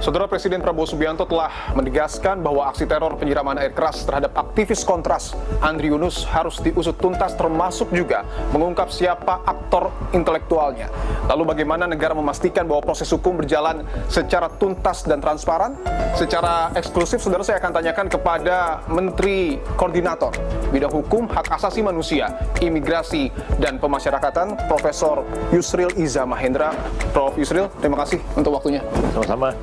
Saudara Presiden Prabowo Subianto telah menegaskan bahwa aksi teror penyiraman air keras terhadap aktivis Kontras Andri Yunus harus diusut tuntas, termasuk juga mengungkap siapa aktor intelektualnya. Lalu bagaimana negara memastikan bahwa proses hukum berjalan secara tuntas dan transparan? Secara eksklusif, saudara, saya akan tanyakan kepada Menteri Koordinator Bidang Hukum, Hak Asasi Manusia, Imigrasi, dan Pemasyarakatan, Profesor Yusril Iza Mahendra. Prof. Yusril, terima kasih untuk waktunya. Sama-sama.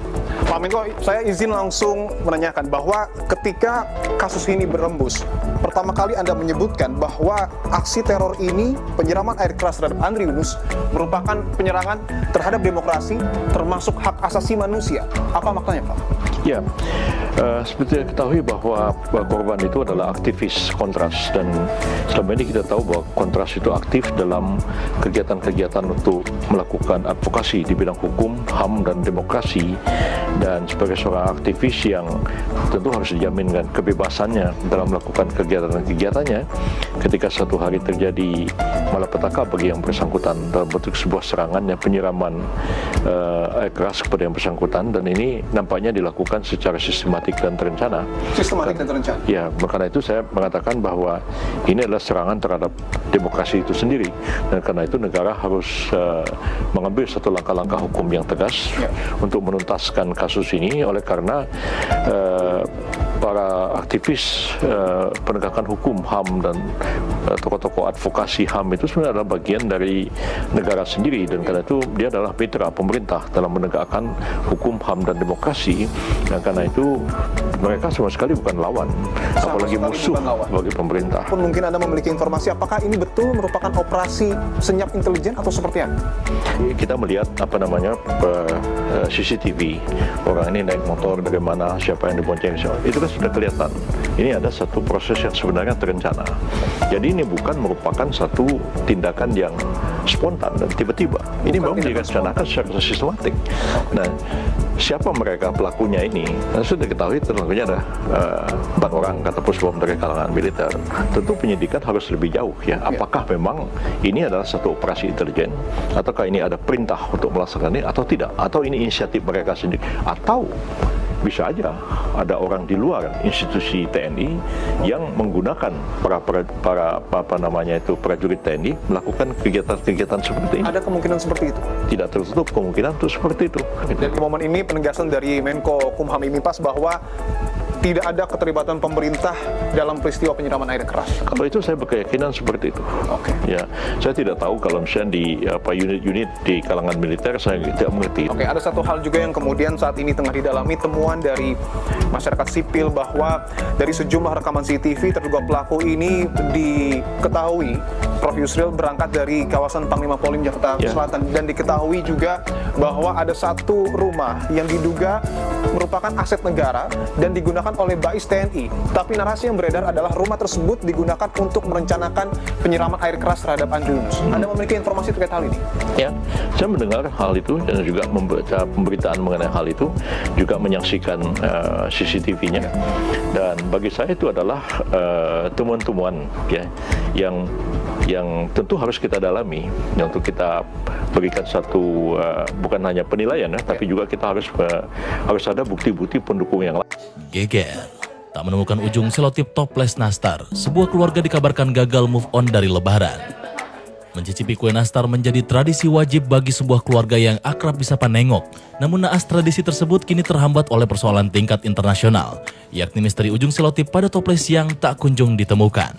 Pak Menko, saya izin langsung menanyakan bahwa ketika kasus ini berembus, pertama kali Anda menyebutkan bahwa aksi teror ini, penyiraman air keras terhadap Andri Yunus, merupakan penyerangan terhadap demokrasi, termasuk hak asasi manusia. Apa maknanya, Pak? Ya, seperti yang ketahui bahwa korban itu adalah aktivis Kontras, dan selama ini kita tahu bahwa Kontras itu aktif dalam kegiatan-kegiatan untuk melakukan advokasi di bidang hukum, HAM, dan demokrasi. Dan sebagai seorang aktivis yang tentu harus dijaminkan kebebasannya dalam melakukan kegiatan-kegiatannya, ketika satu hari terjadi malapetaka bagi yang bersangkutan dalam bentuk sebuah serangan, penyiraman air keras kepada yang bersangkutan, dan ini nampaknya dilakukan secara sistematik dan terencana. Sistematik dan terencana? Ya, karena itu saya mengatakan bahwa ini adalah serangan terhadap demokrasi itu sendiri, dan karena itu negara harus mengambil satu langkah-langkah hukum yang tegas untuk menuntaskan kasus ini, oleh karena para aktivis penegakan hukum HAM dan tokoh-tokoh advokasi HAM itu sebenarnya adalah bagian dari negara sendiri, dan karena itu dia adalah mitra pemerintah dalam menegakkan hukum HAM dan demokrasi, dan karena itu mereka sama sekali bukan lawan, apalagi musuh bagi pemerintah. Pun mungkin Anda memiliki informasi, apakah ini betul merupakan operasi senyap intelijen atau seperti apa? Kita melihat CCTV, orang ini naik motor dari mana, siapa yang dibonceng, itu kan sudah kelihatan. Ini ada satu proses yang sebenarnya terencana. Jadi ini bukan merupakan satu tindakan yang spontan dan tiba-tiba. Ini memang direncanakan secara sistematik. Nah, siapa mereka pelakunya ini? Nah, sudah diketahui tentunya ada 4 orang, kata Pusbom, dari kalangan militer. Tentu penyidikan harus lebih jauh, ya. Apakah memang ini adalah satu operasi intelijen, ataukah ini ada perintah untuk melaksanakan ini atau tidak? Atau ini inisiatif mereka sendiri? Atau bisa aja ada orang di luar institusi TNI yang menggunakan para prajurit TNI melakukan kegiatan-kegiatan seperti ini. Ada kemungkinan seperti itu? Tidak tertutup kemungkinan itu seperti itu. Dan di momen ini penegasan dari Menko Kumham Imipas bahwa tidak ada keterlibatan pemerintah dalam peristiwa penyiraman air keras. Kalau itu saya berkeyakinan seperti itu. Oke. Ya, saya tidak tahu kalau misalnya di unit-unit di kalangan militer, saya tidak mengerti. Oke, ada satu hal juga yang kemudian saat ini tengah didalami, temuan dari masyarakat sipil bahwa dari sejumlah rekaman CCTV terduga pelaku ini diketahui, Prof. Yusril, berangkat dari kawasan Panglima Polim Jakarta Selatan, dan diketahui juga bahwa ada satu rumah yang diduga merupakan aset negara dan digunakan oleh Bais TNI. Tapi narasi yang beredar adalah rumah tersebut digunakan untuk merencanakan penyiraman air keras terhadap Andri Yunus. Anda memiliki informasi terkait hal ini? Ya, saya mendengar hal itu dan juga membaca pemberitaan mengenai hal itu, juga menyaksikan CCTV-nya. Dan bagi saya itu adalah temuan-temuan yang tentu harus kita dalami, untuk kita berikan satu bukan hanya penilaian, tapi juga kita harus ada bukti-bukti pendukung yang lain. Geger. Tak menemukan ujung selotip toples nastar, sebuah keluarga dikabarkan gagal move on dari Lebaran. Mencicipi kue nastar menjadi tradisi wajib bagi sebuah keluarga yang akrab disapa nengok. Namun naas tradisi tersebut kini terhambat oleh persoalan tingkat internasional, yakni misteri ujung selotip pada toples yang tak kunjung ditemukan.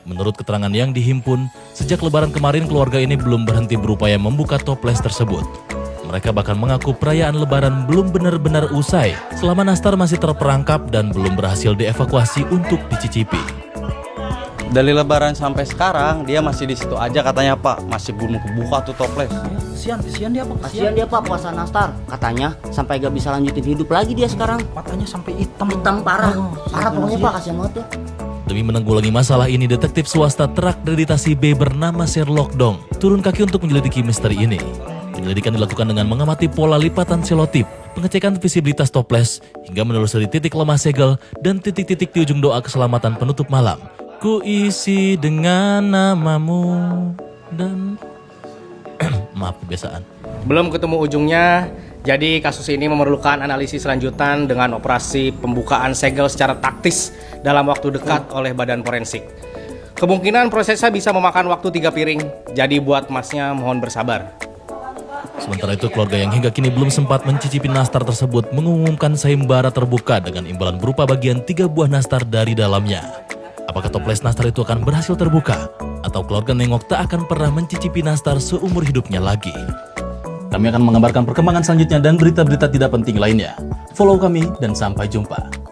Menurut keterangan yang dihimpun, sejak Lebaran kemarin keluarga ini belum berhenti berupaya membuka toples tersebut. Mereka bahkan mengaku perayaan Lebaran belum benar-benar usai selama nastar masih terperangkap dan belum berhasil dievakuasi untuk dicicipi. Dari Lebaran sampai sekarang dia masih di situ aja katanya, Pak, masih belum kebuka tuh toples. Kasihan dia Pak puasa nastar, katanya sampai gak bisa lanjutin hidup lagi dia sekarang. Matanya sampai hitam parah pokoknya Pak, kasihan banget ya. Demi menanggulangi masalah ini, detektif swasta terakreditasi B bernama Sherlock Dong turun kaki untuk menyelidiki misteri ini. Penyelidikan dilakukan dengan mengamati pola lipatan selotip, pengecekan visibilitas toples, hingga menelusuri titik lemah segel dan titik-titik di ujung doa keselamatan penutup malam. Ku isi dengan namamu dan... Maaf, kebiasaan. belum ketemu ujungnya. Jadi kasus ini memerlukan analisis lanjutan dengan operasi pembukaan segel secara taktis dalam waktu dekat oleh Badan Forensik. Kemungkinan prosesnya bisa memakan waktu 3 piring, jadi buat masnya mohon bersabar. Sementara itu, keluarga yang hingga kini belum sempat mencicipi nastar tersebut mengumumkan sayembara terbuka dengan imbalan berupa bagian 3 buah nastar dari dalamnya. Apakah toples nastar itu akan berhasil terbuka? Atau keluarga Nengok tak akan pernah mencicipi nastar seumur hidupnya lagi? Kami akan mengabarkan perkembangan selanjutnya dan berita-berita tidak penting lainnya. Follow kami dan sampai jumpa.